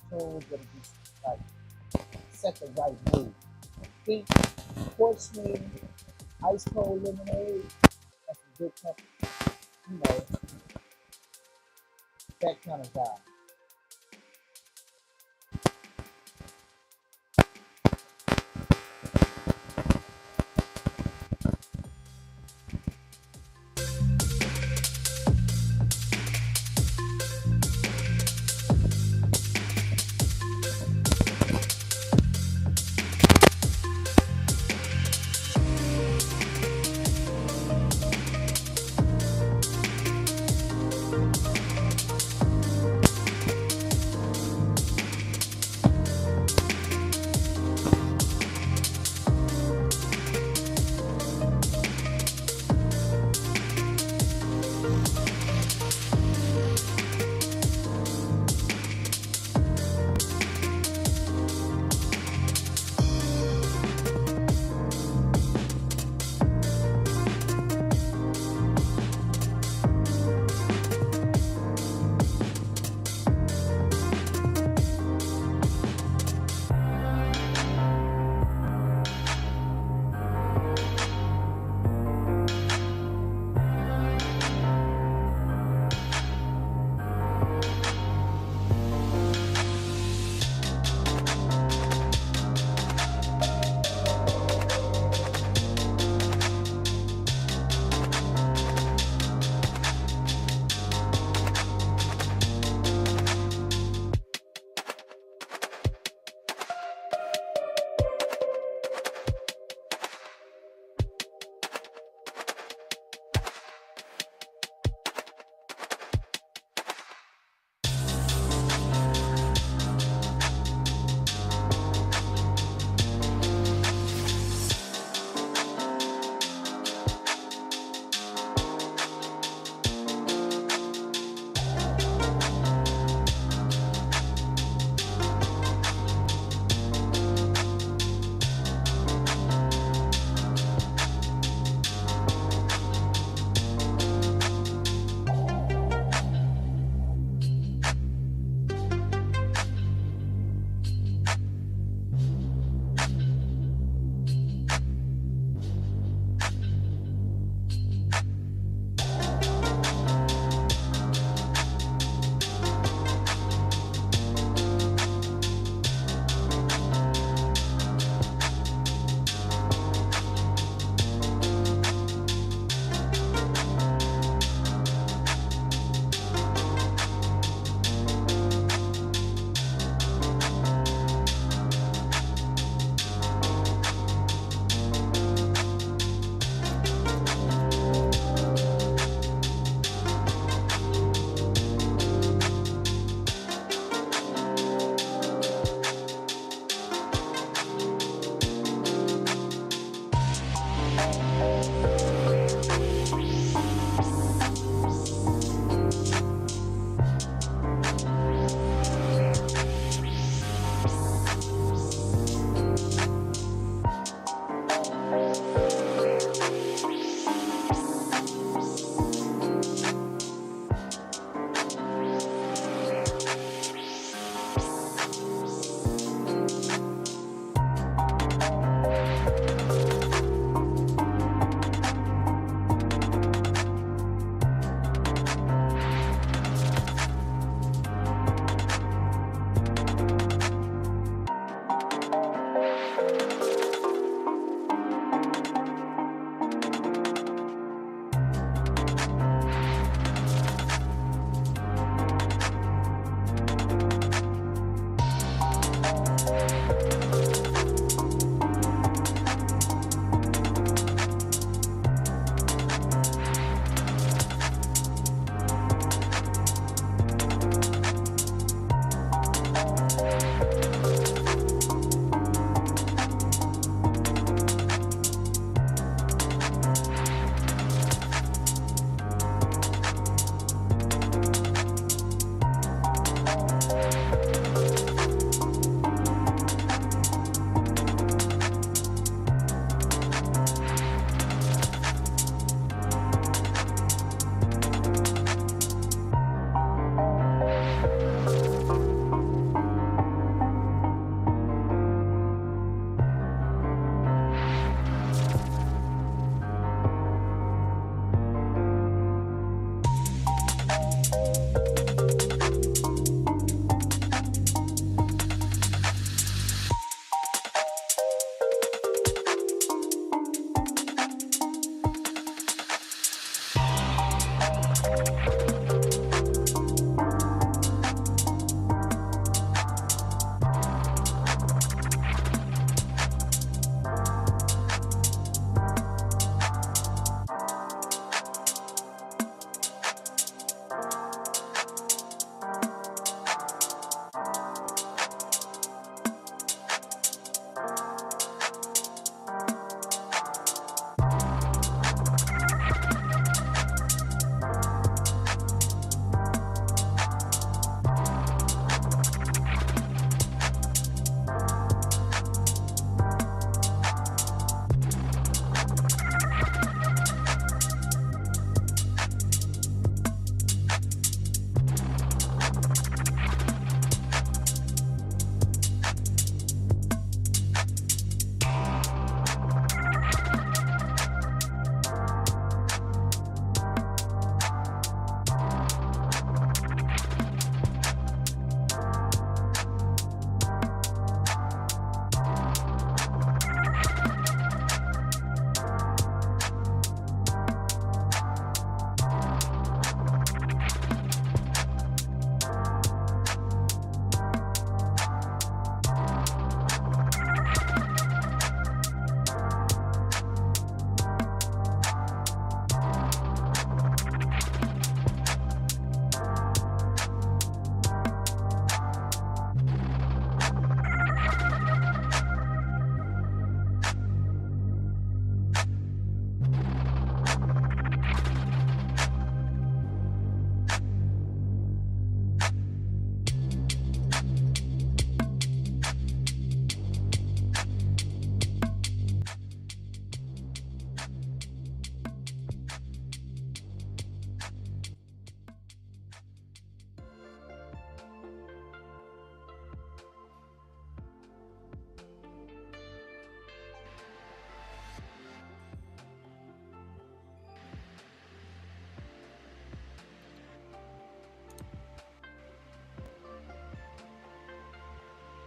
tunes that'll just like set the right mood. Think Portsmouth, Ice Cold Lemonade, that's a good company. You know, that kind of vibe.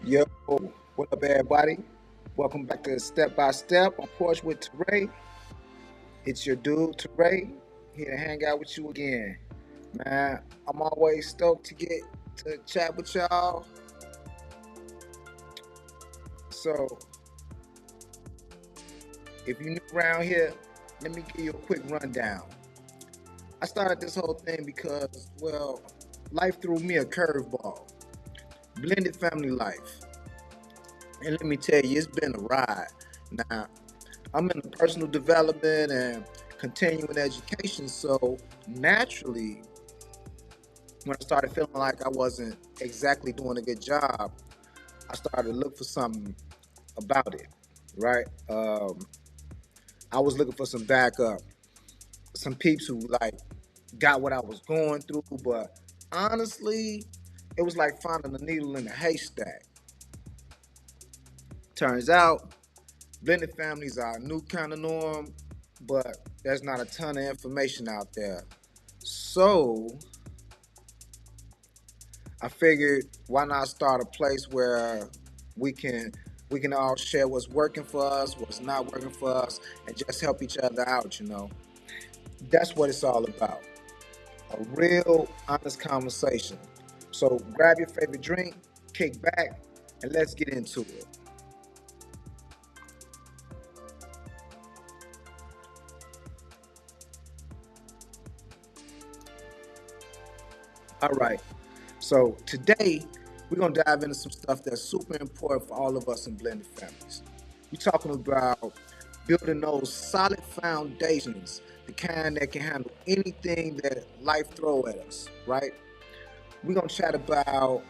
Yo, what up, everybody? Welcome back to Step by Step on Porch with Teray. It's your dude, Teray, here to hang out with you again. Man, I'm always stoked to get to chat with y'all. So, if you're new around here, let me give you a quick rundown. I started this whole thing because, well, life threw me a curveball. Blended family life. And let me tell you, it's been a ride. Now, I'm in personal development and continuing education. So naturally, when I started feeling like I wasn't exactly doing a good job, I started to look for something about it, right? I was looking for some backup, some peeps who like got what I was going through, but honestly, it was like finding a needle in a haystack. Turns out, blended families are a new kind of norm, but there's not a ton of information out there. So I figured, why not start a place where we can we can all share what's working for us, what's not working for us, and just help each other out. That's what it's all about. A real honest conversation. So grab your favorite drink, kick back, and let's get into it. All right. So today we're gonna dive into some stuff that's super important for all of us in blended families. We're talking about building those solid foundations, the kind that can handle anything that life throw at us, right? We're gonna chat about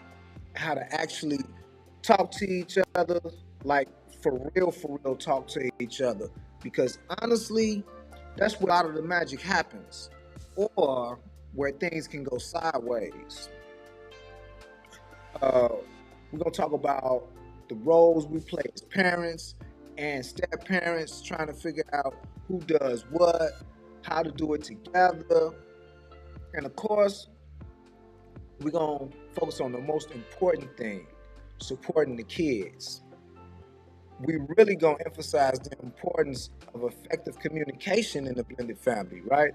how to actually talk to each other, like for real, talk to each other. Because honestly, that's where a lot of the magic happens, or where things can go sideways. Uh, we're gonna talk about the roles we play as parents and step parents, trying to figure out who does what, how to do it together, and of course, we're gonna focus on the most important thing: supporting the kids. We really gonna emphasize the importance of effective communication in the blended family, right?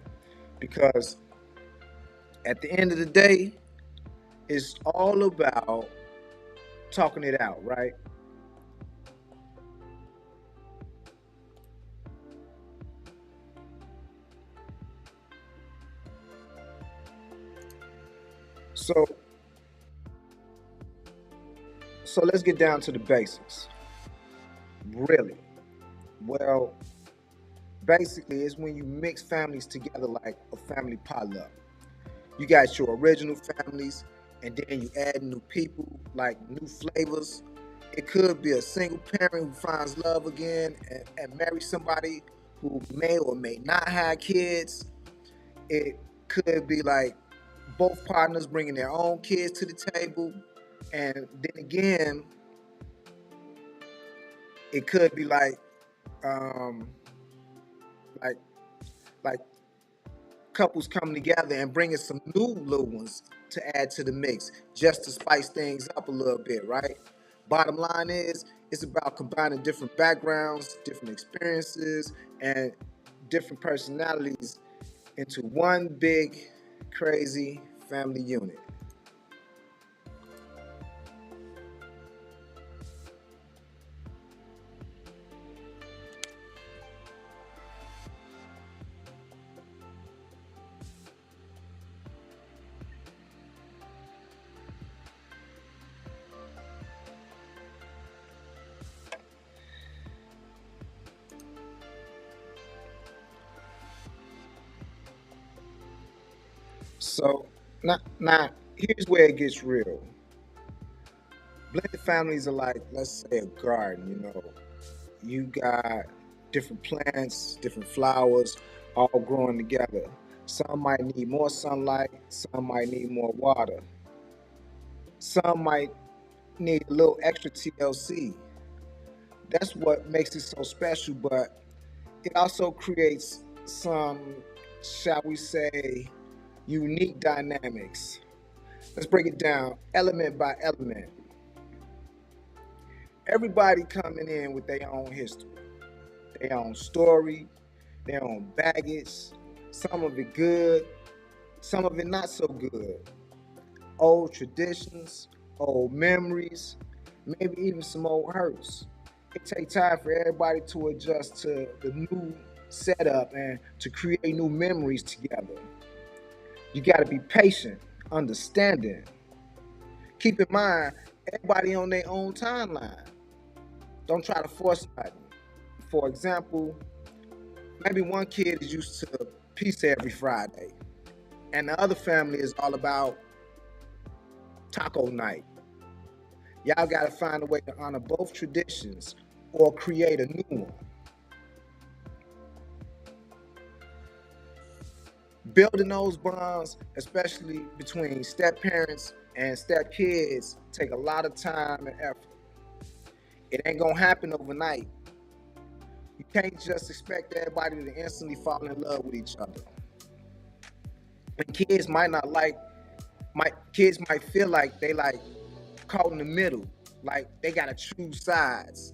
Because at the end of the day, it's all about talking it out, right? So So let's get down to the basics. Really? Well, basically, it's when you mix families together like a family potluck. You got your original families, and then you add new people, like new flavors. It could be a single parent who finds love again and marries somebody who may or may not have kids. It could be like both partners bringing their own kids to the table. And then again, it could be um, like like couples coming together and bringing some new little ones to add to the mix just to spice things up a little bit, right? Bottom line is, it's about combining different backgrounds, different experiences, and different personalities into one big, crazy family unit. So now here's where it gets real. Blended families are like, let's say, a garden. You got different plants, different flowers, all growing together. Some might need more sunlight, some might need more water, some might need a little extra TLC. That's what makes it so special, but it also creates some, shall we say, unique dynamics. Let's break it down element by element. Everybody coming in with their own history, their own story, their own baggage. Some of it good, some of it not so good. Old traditions, old memories, maybe even some old hurts. It takes time for everybody to adjust to the new setup and to create new memories together. You got to be patient, understanding. Keep in mind, everybody on their own timeline. Don't try to force nothing. For example, maybe one kid is used to pizza every Friday, and the other family is all about taco night. Y'all got to find a way to honor both traditions or create a new one. Building those bonds, especially between step parents and step kids, take a lot of time and effort. It ain't gonna happen overnight. You can't just expect everybody to instantly fall in love with each other. And kids might not like, kids might feel like they like caught in the middle, like they gotta choose sides.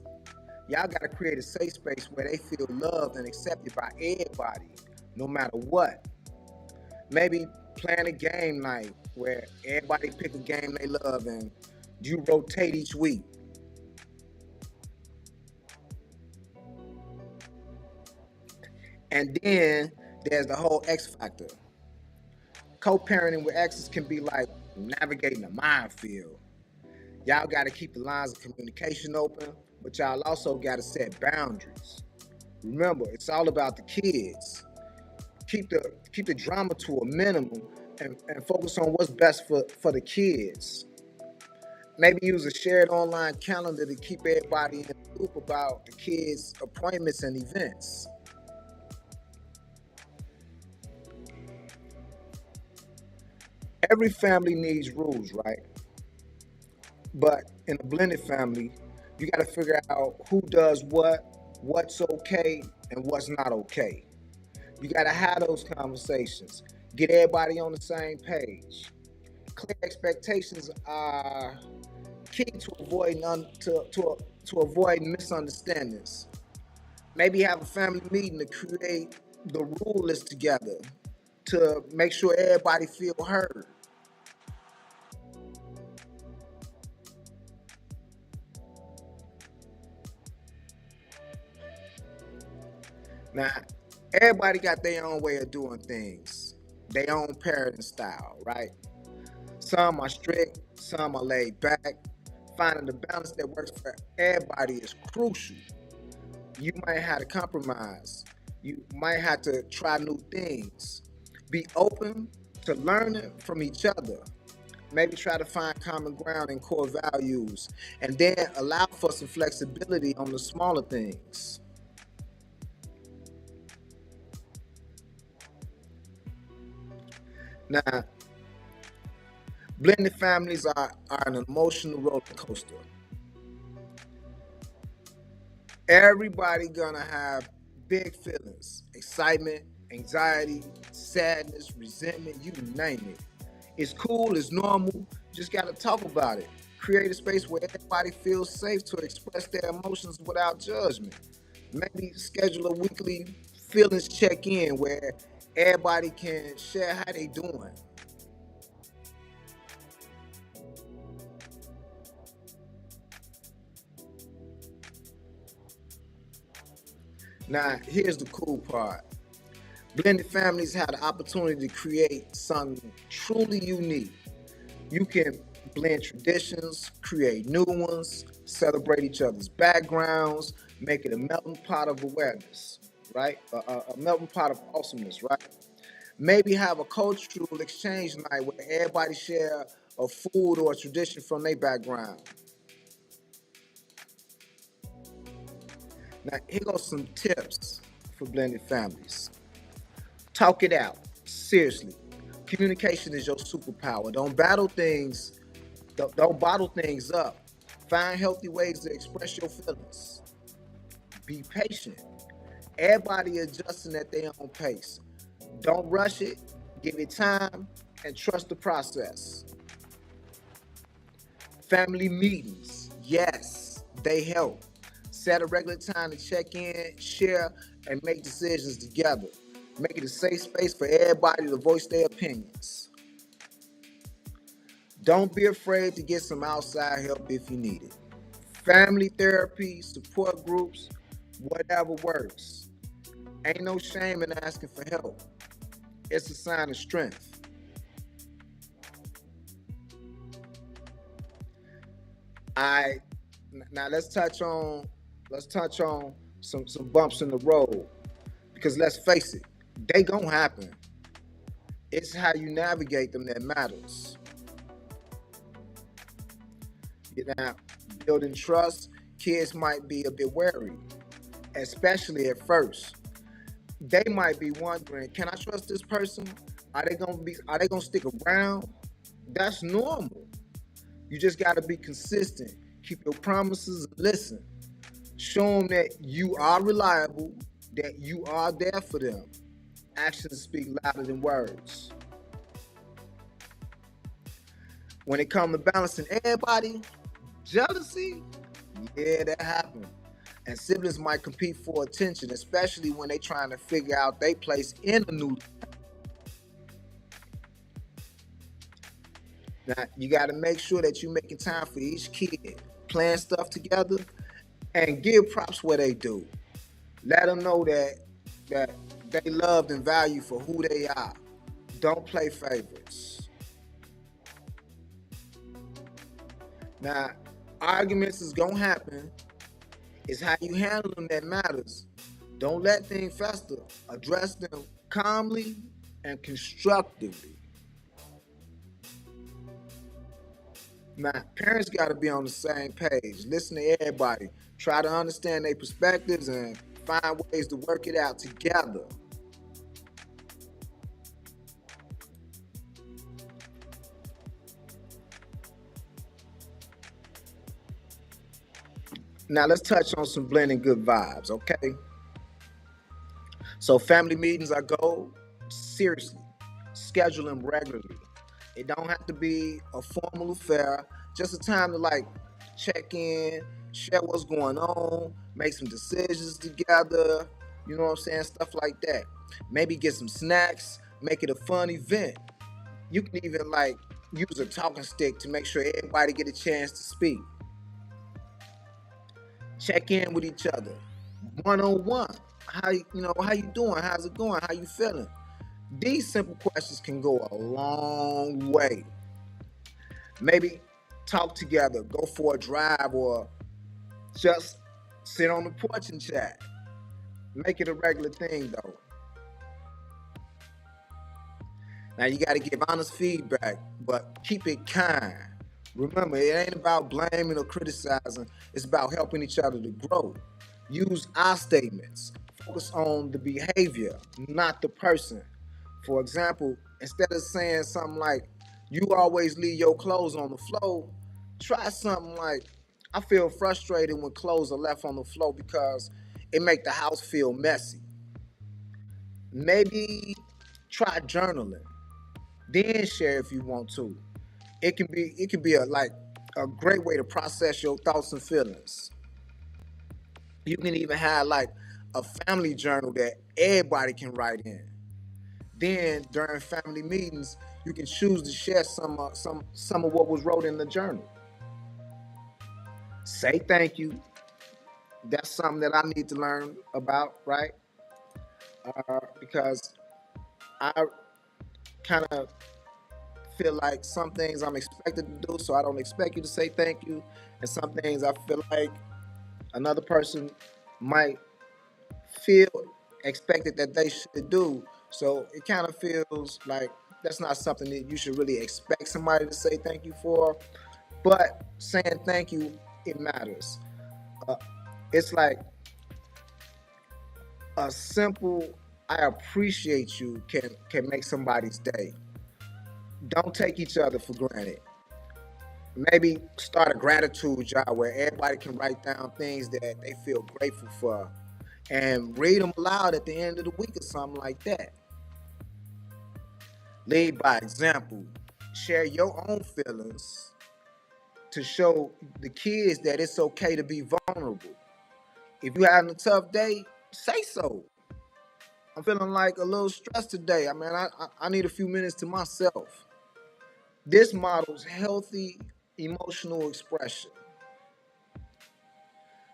Y'all gotta create a safe space where they feel loved and accepted by everybody, no matter what. Maybe plan a game night where everybody pick a game they love and you rotate each week. And then there's the whole X factor. Co-parenting with exes can be like navigating a minefield. Y'all got to keep the lines of communication open, but y'all also got to set boundaries. Remember, it's all about the kids. Keep the drama to a minimum and focus on what's best for the kids. Maybe use a shared online calendar to keep everybody in the loop about the kids' appointments and events. Every family needs rules, right? But in a blended family, you got to figure out who does what, what's okay, and what's not okay. You got to have those conversations. Get everybody on the same page. Clear expectations are key to avoid to avoid misunderstandings. Maybe have a family meeting to create the rule list together to make sure everybody feel heard. Now, everybody got their own way of doing things, their own parenting style, right? Some are strict, some are laid back. Finding the balance that works for everybody is crucial. You might have to compromise. You might have to try new things. Be open to learning from each other. Maybe try to find common ground and core values, and then allow for some flexibility on the smaller things. Now, blended families are an emotional roller coaster. Everybody gonna have big feelings, excitement, anxiety, sadness, resentment, you name it. It's cool, it's normal, just gotta talk about it. Create a space where everybody feels safe to express their emotions without judgment. Maybe schedule a weekly feelings check-in where everybody can share how they doing. Now, here's the cool part. Blended families have the opportunity to create something truly unique. You can blend traditions, create new ones, celebrate each other's backgrounds, make it a melting pot of awareness, right? A melting pot of awesomeness, right? Maybe have a cultural exchange night where everybody share a food or a tradition from their background. Now, here goes some tips for blended families. Talk it out. Seriously. Communication is your superpower. Don't battle things, don't bottle things up. Find healthy ways to express your feelings. Be patient. Everybody adjusting at their own pace. Don't rush it. Give it time and trust the process. Family meetings. Yes. they help. Set a regular time to check in, share, and make decisions together. Make it a safe space for everybody to voice their opinions. Don't be afraid to get some outside help if you need it. Family therapy, support groups, whatever works. Ain't no shame in asking for help. It's a sign of strength. I Now let's touch on some bumps in the road, because let's face it, they gonna happen. It's how you navigate them that matters. You know, building trust, kids might be a bit wary, especially at first. They might be wondering, can I trust this person? Are they gonna stick around? That's normal. You just gotta be consistent. Keep your promises and listen. Show them that you are reliable, that you are there for them. Actions speak louder than words. When it comes to balancing everybody, jealousy, yeah, that happens. And siblings might compete for attention, especially when they trying to figure out their place in a new. Now, you got to make sure that you're making time for each kid, playing stuff together, and give props where they do. Let them know that they loved and valued for who they are. Don't play favorites. Now, arguments is gonna happen. It's how you handle them that matters. Don't let things fester. Address them calmly and constructively. Now, parents got to be on the same page. Listen to everybody. Try to understand their perspectives and find ways to work it out together. Now, let's touch on some blending good vibes, okay? So, family meetings are gold. Seriously, schedule them regularly. It don't have to be a formal affair. Just a time to like check in, share what's going on, make some decisions together. You know what I'm saying? Stuff like that. Maybe get some snacks, make it a fun event. You can even like use a talking stick to make sure everybody get a chance to speak. Check in with each other, one on one. How you doing? How's it going? How you feeling? These simple questions can go a long way. Maybe talk together, go for a drive, or just sit on the porch and chat. Make it a regular thing though. Now you got to give honest feedback, but keep it kind. Remember, it ain't about blaming or criticizing. It's about helping each other to grow. Use I statements. Focus on the behavior, not the person. For example, instead of saying something like, you always leave your clothes on the floor, try something like, I feel frustrated when clothes are left on the floor because it make the house feel messy. Maybe try journaling, then share if you want to. It can be a great way to process your thoughts and feelings. You can even have like a family journal that everybody can write in. Then during family meetings, you can choose to share some of what was wrote in the journal. Say thank you. That's something that I need to learn about, right? Because I kind of feel like some things I'm expected to do, so I don't expect you to say thank you, and some things I feel like another person might feel expected that they should do. So it kind of feels like that's not something that you should really expect somebody to say thank you for. But saying thank you, it matters. Uh, it's like a simple "I appreciate you" can make somebody's day. Don't take each other for granted. Maybe start a gratitude jar where everybody can write down things that they feel grateful for and read them aloud at the end of the week or something like that. Lead by example. Share your own feelings to show the kids that it's okay to be vulnerable. If you're having a tough day, say so. I'm feeling like a little stressed today. I mean, I need a few minutes to myself. This models healthy emotional expression.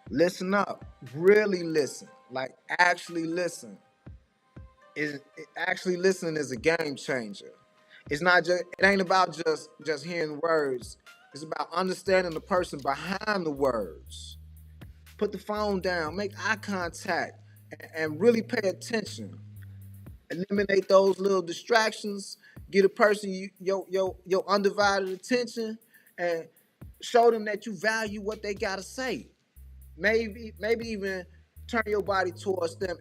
Listen up, really listen, like actually listen. Is actually listening is a game changer. It's not just it ain't about just hearing words. It's about understanding the person behind the words. Put the phone down, make eye contact, and really pay attention. Eliminate those little distractions. Get a person your undivided attention, and show them that you value what they gotta say. Maybe even turn your body towards them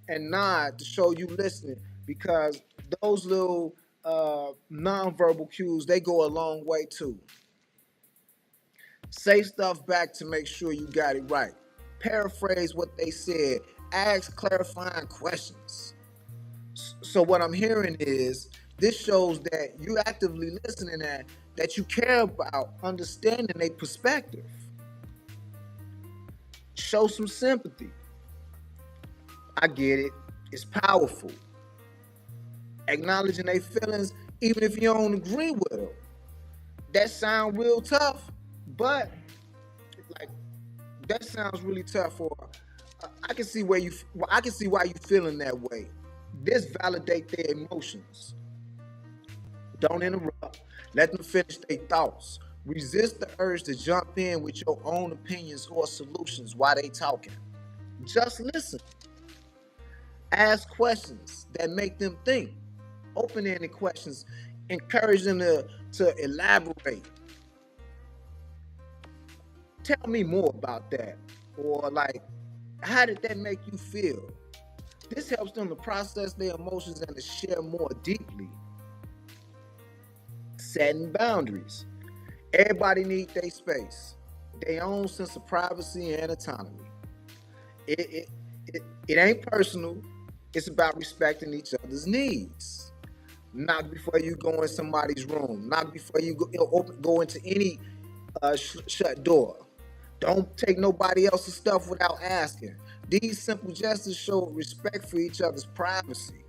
and nod to show you listening, because those little nonverbal cues, they go a long way too. Say stuff back to make sure you got it right. Paraphrase what they said. Ask clarifying questions. So what I'm hearing is this shows that you actively listening, that you care about understanding their perspective. Show some sympathy. I get it. It's powerful. Acknowledging their feelings, even if you don't agree with them. That sounds real tough, but like that sounds really tough. For I can see where you. I can see why you feeling that way. This validate their emotions. Don't interrupt. Let them finish their thoughts. Resist the urge to jump in with your own opinions or solutions while they talking. Just listen. Ask questions that make them think. Open-ended questions. Encourage them to elaborate. Tell me more about that. Or like, how did that make you feel? This helps them to process their emotions and to share more deeply. Setting boundaries. Everybody needs their space, their own sense of privacy and autonomy. It, it, it ain't personal. It's about respecting each other's needs. Knock before you go in somebody's room. Knock before you go into any shut door. Don't take nobody else's stuff without asking. These simple gestures show respect for each other's privacy.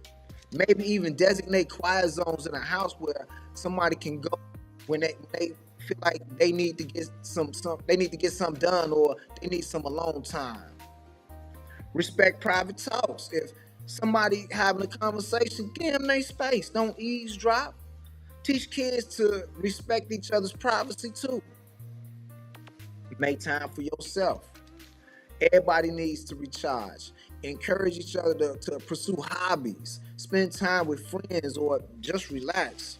Maybe even designate quiet zones in a house where somebody can go when they feel like they need to get some they need to get something done, or they need some alone time. Respect private talks. If somebody having a conversation, give them their space. Don't eavesdrop. Teach kids to respect each other's privacy too. Make time for yourself. Everybody needs to recharge. Encourage each other to pursue hobbies. Spend time with friends or just relax.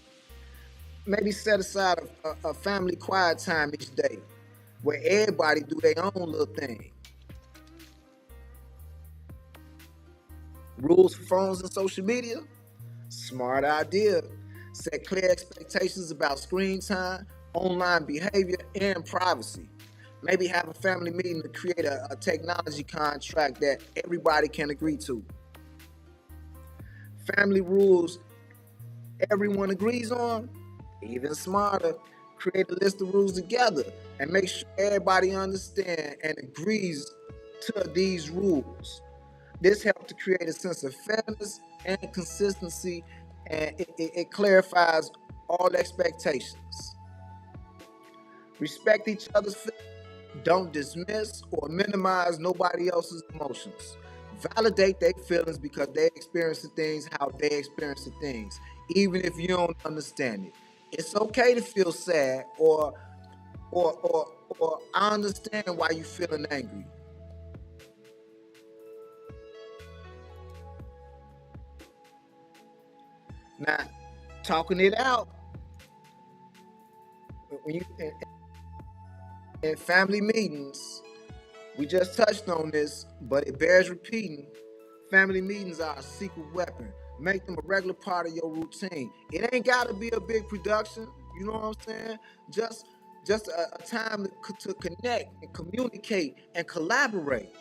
Maybe set aside a family quiet time each day where everybody do their own little thing. Rules for phones and social media? Smart idea. Set clear expectations about screen time, online behavior, and privacy. Maybe have a family meeting to create a technology contract that everybody can agree to. Family rules everyone agrees on? Even smarter. Create a list of rules together and make sure everybody understands and agrees to these rules. This helps to create a sense of fairness and consistency, and it clarifies all expectations. Respect each other's feelings. Don't dismiss or minimize nobody else's emotions. Validate their feelings because they experience the things how they experience the things, even if you don't understand it. It's okay to feel sad, or I understand why you feeling angry. Now, talking it out when you in family meetings, we just touched on this, but it bears repeating. Family meetings are a secret weapon. Make them a regular part of your routine. It ain't got to be a big production. You know what I'm saying? Just just a time to connect and communicate and collaborate.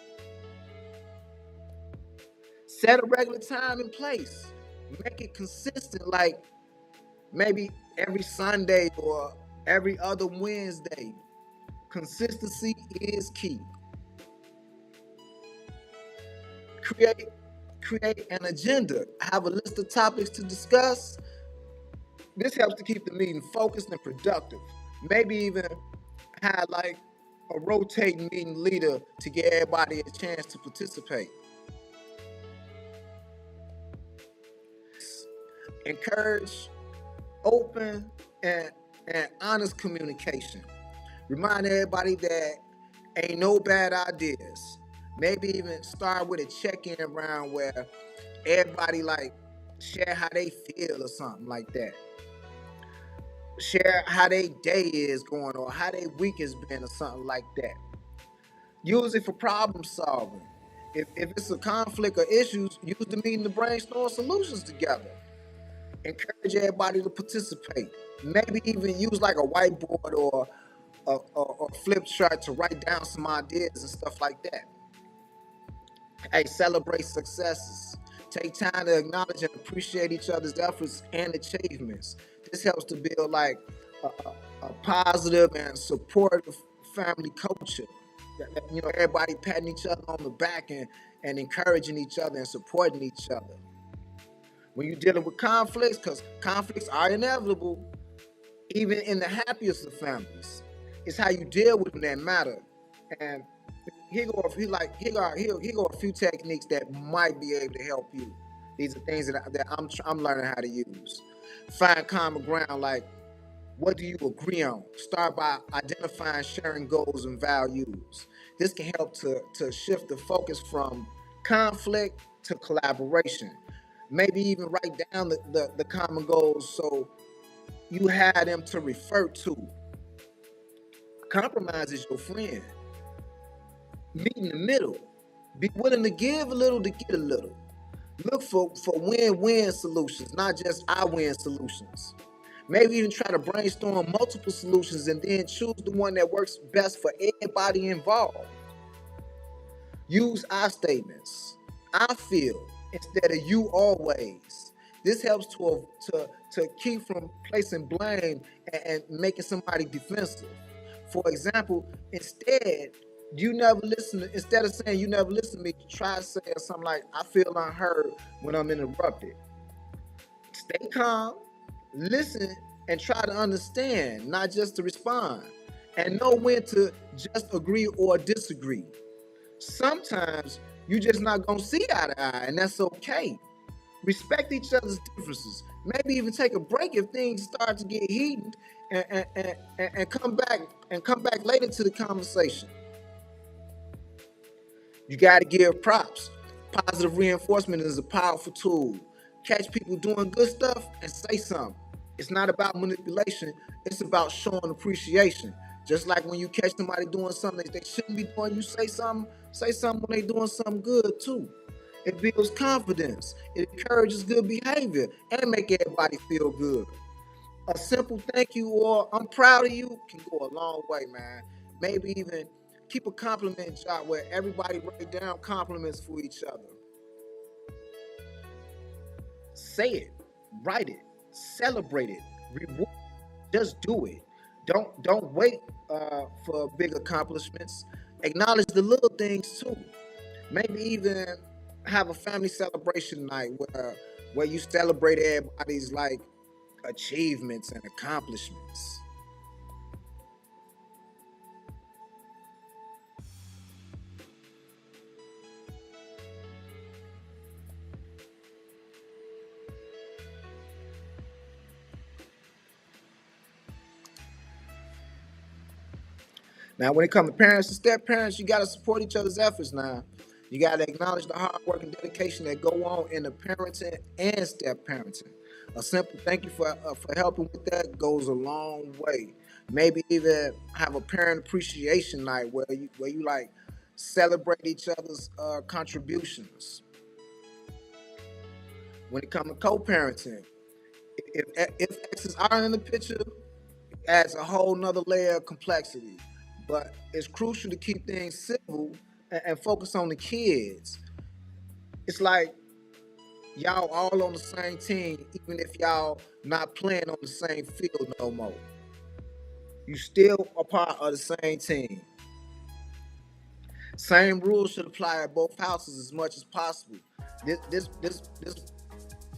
Set a regular time and place. Make it consistent, like maybe every Sunday or every other Wednesday. Consistency is key. Create create an agenda. Have a list of topics to discuss. This helps to keep the meeting focused and productive. Maybe even have like a rotating meeting leader to give everybody a chance to participate. Encourage open and, and honest communication. Remind everybody that ain't no bad ideas. Maybe even start with a check-in round where everybody like share how they feel or something like that. Share how their day is going or how their week has been or something like that. Use it for problem solving. If it's a conflict or issues, use the meeting to brainstorm solutions together. Encourage everybody to participate. Maybe even use like a whiteboard or a flip chart to write down some ideas and stuff like that. Hey, celebrate successes. Take time to acknowledge and appreciate each other's efforts and achievements. This helps to build like a positive and supportive family culture. You know, everybody patting each other on the back and encouraging each other and supporting each other. When you're dealing with conflicts, because conflicts are inevitable, even in the happiest of families, it's how you deal with them that matter. And here go a few techniques that might be able to help you. These are things that I'm learning how to use. Find common ground, like what do you agree on? Start by identifying sharing goals and values. This can help to shift the focus from conflict to collaboration. Maybe even write down the common goals so you have them to refer to. Compromise is your friend. Meet in the middle. Be willing to give a little to get a little. Look for win-win solutions, not just I win solutions. Maybe even try to brainstorm multiple solutions and then choose the one that works best for everybody involved. Use I statements. I feel instead of you always. This helps to keep from placing blame and making somebody defensive. For example, instead of saying you never listen to me, try saying something like I feel unheard when I'm interrupted. Stay calm, listen, and try to understand, not just to respond. And know when to just agree or disagree. Sometimes you just not gonna see eye to eye, and that's okay. Respect each other's differences. Maybe even take a break if things start to get heated, and come back later to the conversation. You got to give props. Positive reinforcement is a powerful tool. Catch people doing good stuff and say something. It's not about manipulation, it's about showing appreciation. Just like when you catch somebody doing something that they shouldn't be doing, you say something when they doing something good too. It builds confidence, it encourages good behavior, and make everybody feel good. A simple thank you or I'm proud of you can go a long way, man. Maybe even keep a compliment jar where everybody write down compliments for each other. Say it, write it, celebrate it, reward. Just do it. Don't wait for big accomplishments. Acknowledge the little things too. Maybe even have a family celebration night where you celebrate everybody's like achievements and accomplishments. Now, when it comes to parents and step parents, you got to support each other's efforts. Now, you got to acknowledge the hard work and dedication that go on in the parenting and step parenting. A simple thank you for helping with that goes a long way. Maybe even have a parent appreciation night where you like celebrate each other's contributions. When it comes to co-parenting, if exes are in the picture, adds a whole nother layer of complexity. But it's crucial to keep things civil and focus on the kids. It's like y'all all on the same team, even if y'all not playing on the same field no more. You still a part of the same team. Same rules should apply at both houses as much as possible. This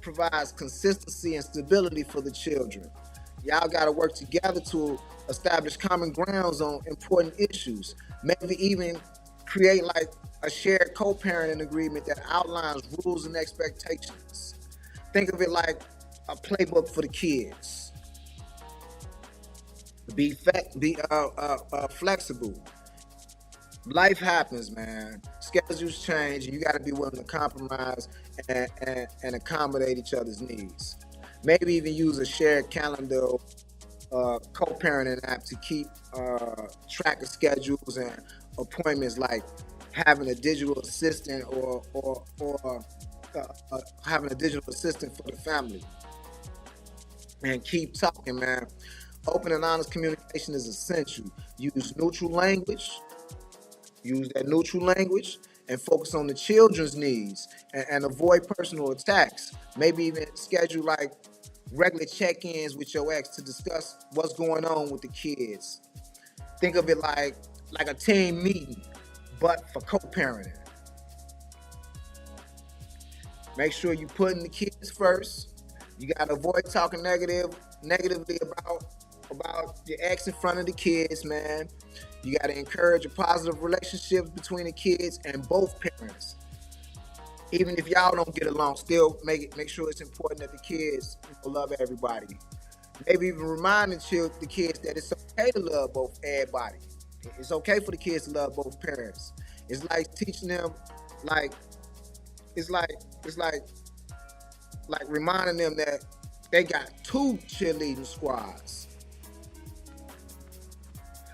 provides consistency and stability for the children. Y'all got to work together to establish common grounds on important issues. Maybe even create like a shared co-parenting agreement that outlines rules and expectations. Think of it like a playbook for the kids. Be flexible. Life happens, man. Schedules change, and you got to be willing to compromise and accommodate each other's needs. Maybe even use a shared calendar, co-parenting app to keep track of schedules and appointments, like having a digital assistant or having a digital assistant for the family. And keep talking, man. Open and honest communication is essential. Use neutral language. Use that neutral language and focus on the children's needs and avoid personal attacks. Maybe even schedule like regular check-ins with your ex to discuss what's going on with the kids. Think of it like a team meeting, but for co-parenting. Make sure you putting the kids first. You gotta avoid talking negatively about your ex in front of the kids, man. You gotta encourage a positive relationships between the kids and both parents. Even if y'all don't get along, still make sure it's important that the kids love everybody. Maybe even reminding the kids that it's okay to love both everybody. It's okay for the kids to love both parents. It's like teaching them, like it's like it's like reminding them that they got two cheerleading squads.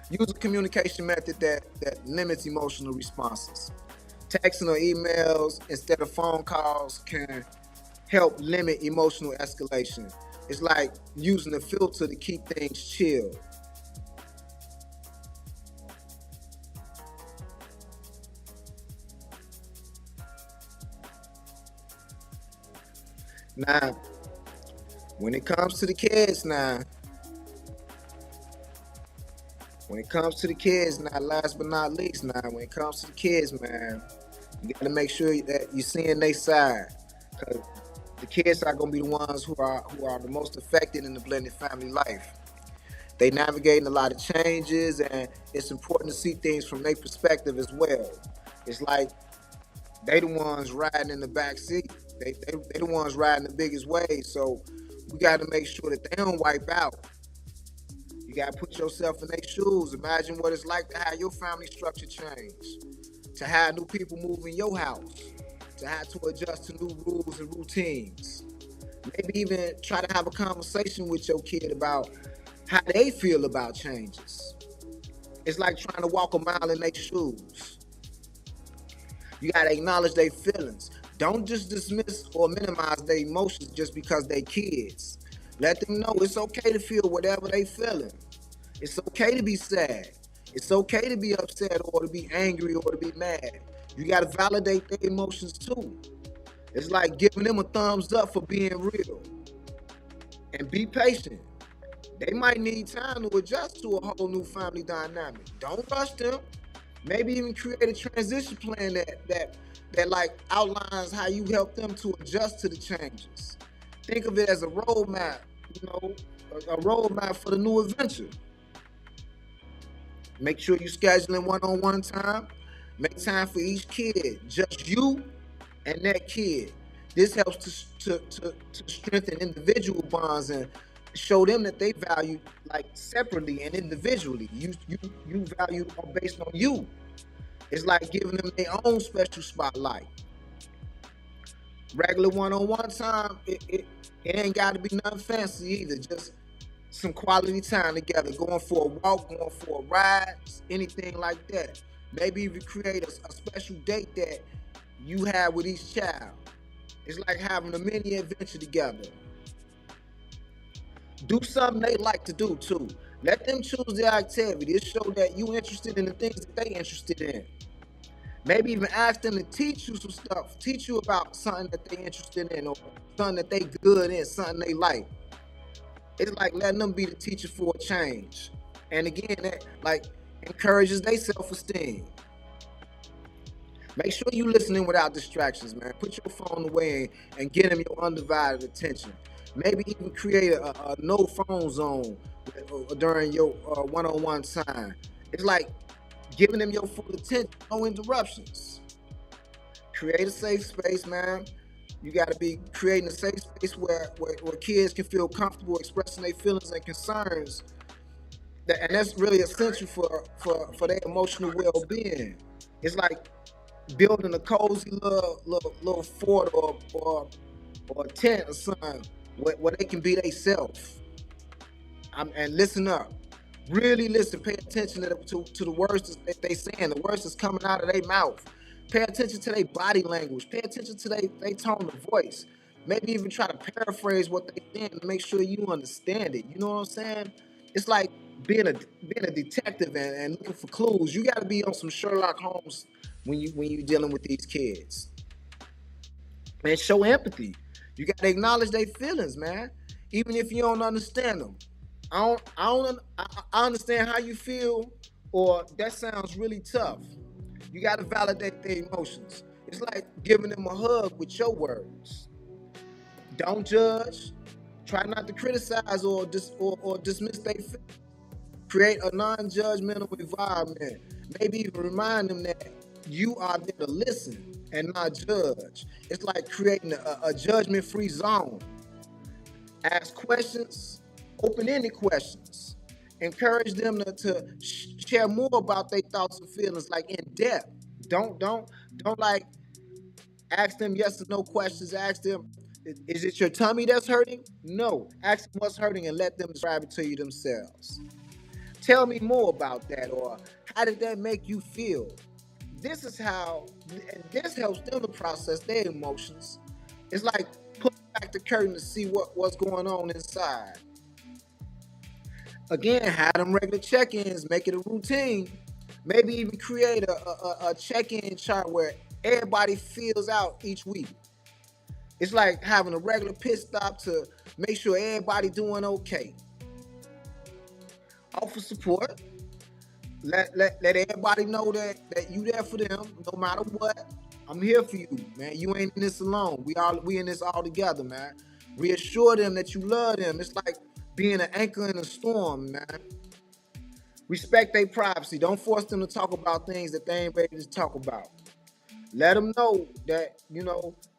Use a communication method that limits emotional responses. Texting or emails instead of phone calls can help limit emotional escalation. It's like using a filter to keep things chill. Now, when it comes to the kids, last but not least, when it comes to the kids, man, you got to make sure that you're seeing their side, because the kids are gonna be the ones who are the most affected in the blended family life. They navigating a lot of changes, and it's important to see things from their perspective as well. It's like they the ones riding in the back seat. They the ones riding the biggest wave. So we got to make sure that they don't wipe out. You got to put yourself in their shoes. Imagine what it's like to have your family structure change, to have new people move in your house, to have to adjust to new rules and routines. Maybe even try to have a conversation with your kid about how they feel about changes. It's like trying to walk a mile in their shoes. You got to acknowledge their feelings. Don't just dismiss or minimize their emotions just because they kids. Let them know it's okay to feel whatever they feeling. It's okay to be sad. It's okay to be upset or to be angry or to be mad. You got to validate their emotions too. It's like giving them a thumbs up for being real. And be patient. They might need time to adjust to a whole new family dynamic. Don't rush them. Maybe even create a transition plan that like outlines how you help them to adjust to the changes. Think of it as a roadmap, you know, a roadmap for the new adventure. Make sure you scheduling one-on-one time. Make time for each kid, just you and that kid. This helps to strengthen individual bonds and show them that they value like separately and individually. You value based on you. It's like giving them their own special spotlight. Regular one-on-one time, it ain't got to be nothing fancy either. Just some quality time together, going for a walk, going for a ride, anything like that. Maybe even create a special date that you have with each child. It's like having a mini adventure together. Do something they like to do too. Let them choose their activity. It show that you interested in the things that they interested in. Maybe even ask them to teach you some stuff, teach you about something that they interested in or something that they good in, something they like. It's like letting them be the teacher for a change. And again, that like encourages their self-esteem. Make sure you listening without distractions, man. Put your phone away and get them your undivided attention. Maybe even create a no phone zone during your one-on-one time. It's like giving them your full attention, no interruptions. Create a safe space, man. You got to be creating a safe space where kids can feel comfortable expressing their feelings and concerns. And that's really essential for their emotional well-being. It's like building a cozy little fort or a tent or something where they can be themselves. And listen up. Really listen. Pay attention to the words that they saying. The words that's coming out of their mouth. Pay attention to their body language. Pay attention to their tone of voice. Maybe even try to paraphrase what they saying to make sure you understand it. You know what I'm saying? It's like being a detective and looking for clues. You got to be on some Sherlock Holmes when you dealing with these kids. Man, show empathy. You got to acknowledge their feelings, man. Even if you don't understand them. I understand how you feel, or that sounds really tough. You got to validate their emotions. It's like giving them a hug with your words. Don't judge. Try not to criticize or dismiss their feelings. Create a non-judgmental environment. Maybe even remind them that you are there to listen and not judge. It's like creating a judgment-free zone. Ask questions, open-ended questions. Encourage them to share more about their thoughts and feelings, like in depth. Don't like ask them yes or no questions. Ask them, is it your tummy that's hurting? No. Ask them what's hurting and let them describe it to you themselves. Tell me more about that, or how did that make you feel? This is how, and this helps them to process their emotions. It's like pulling back the curtain to see what's going on inside. Again, have them regular check-ins, make it a routine. Maybe even create a check-in chart where everybody fills out each week. It's like having a regular pit stop to make sure everybody doing okay. Offer support. Let everybody know that you there for them no matter what. I'm here for you, man. You ain't in this alone. We in this all together, man. Reassure them that you love them. It's like being an anchor in a storm, man. Respect their privacy. Don't force them to talk about things that they ain't ready to talk about. Let them know that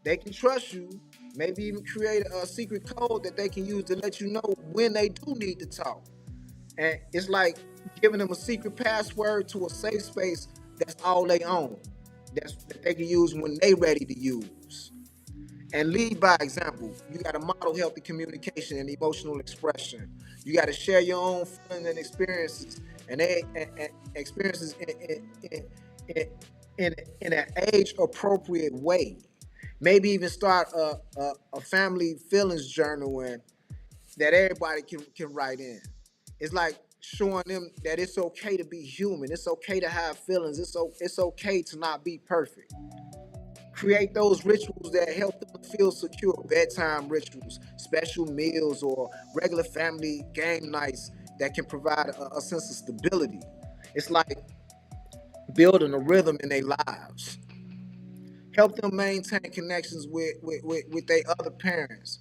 they can trust you. Maybe even create a secret code that they can use to let you know when they do need to talk. And it's like giving them a secret password to a safe space that's all they own. That they can use when they ready to use. And lead by example. You got to model healthy communication and emotional expression. You got to share your own feelings and experiences and experiences in, in, in an age appropriate way. Maybe even start a family feelings journal that everybody can write in. It's like showing them that it's okay to be human. It's okay to have feelings. It's okay to not be perfect. Create those rituals that help them feel secure. Bedtime rituals, special meals, or regular family game nights that can provide a sense of stability. It's like building a rhythm in their lives. Help them maintain connections with their other parents.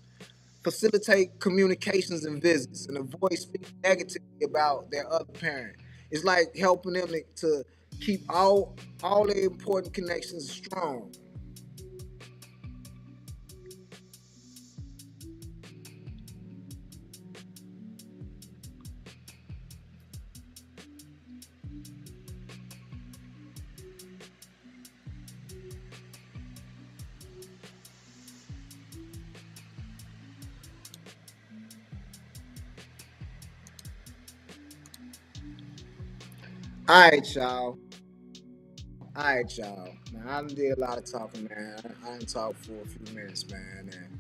Facilitate communications and visits and avoid speaking negatively about their other parent. It's like helping them to keep all their important connections strong. All right, y'all. All right, y'all. Now, I done did a lot of talking, man. I done talked for a few minutes, man. And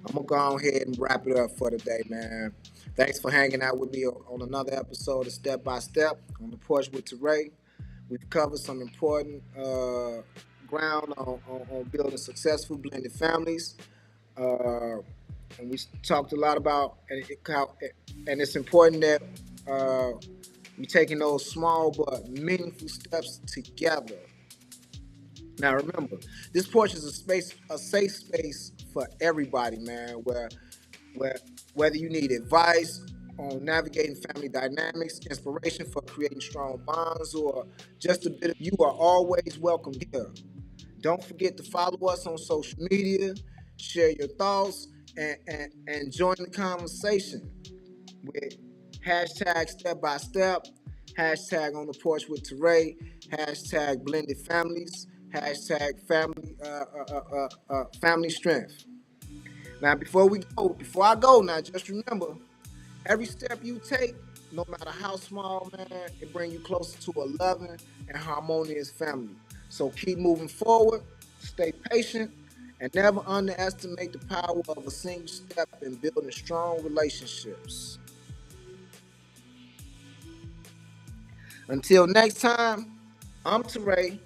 I'm going to go ahead and wrap it up for today, man. Thanks for hanging out with me on another episode of Step by Step on the Porch with Teray. We've covered some important ground on building successful blended families. Uh, and we talked a lot about and it's important that uh, We taking those small but meaningful steps together. Now remember, this porch is a safe space for everybody, man. Where whether you need advice on navigating family dynamics, inspiration for creating strong bonds, or just a bit of you are always welcome here. Don't forget to follow us on social media, share your thoughts, and join the conversation with hashtag step by step, hashtag on the porch with Teray, hashtag blended families, hashtag family strength. Now, before I go, now just remember, every step you take, no matter how small, man, it brings you closer to a loving and harmonious family. So keep moving forward, stay patient, and never underestimate the power of a single step in building strong relationships. Until next time, I'm Teray,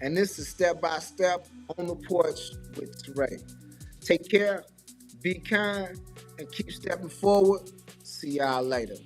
and this is Step by Step on the Porch with Teray. Take care, be kind, and keep stepping forward. See y'all later.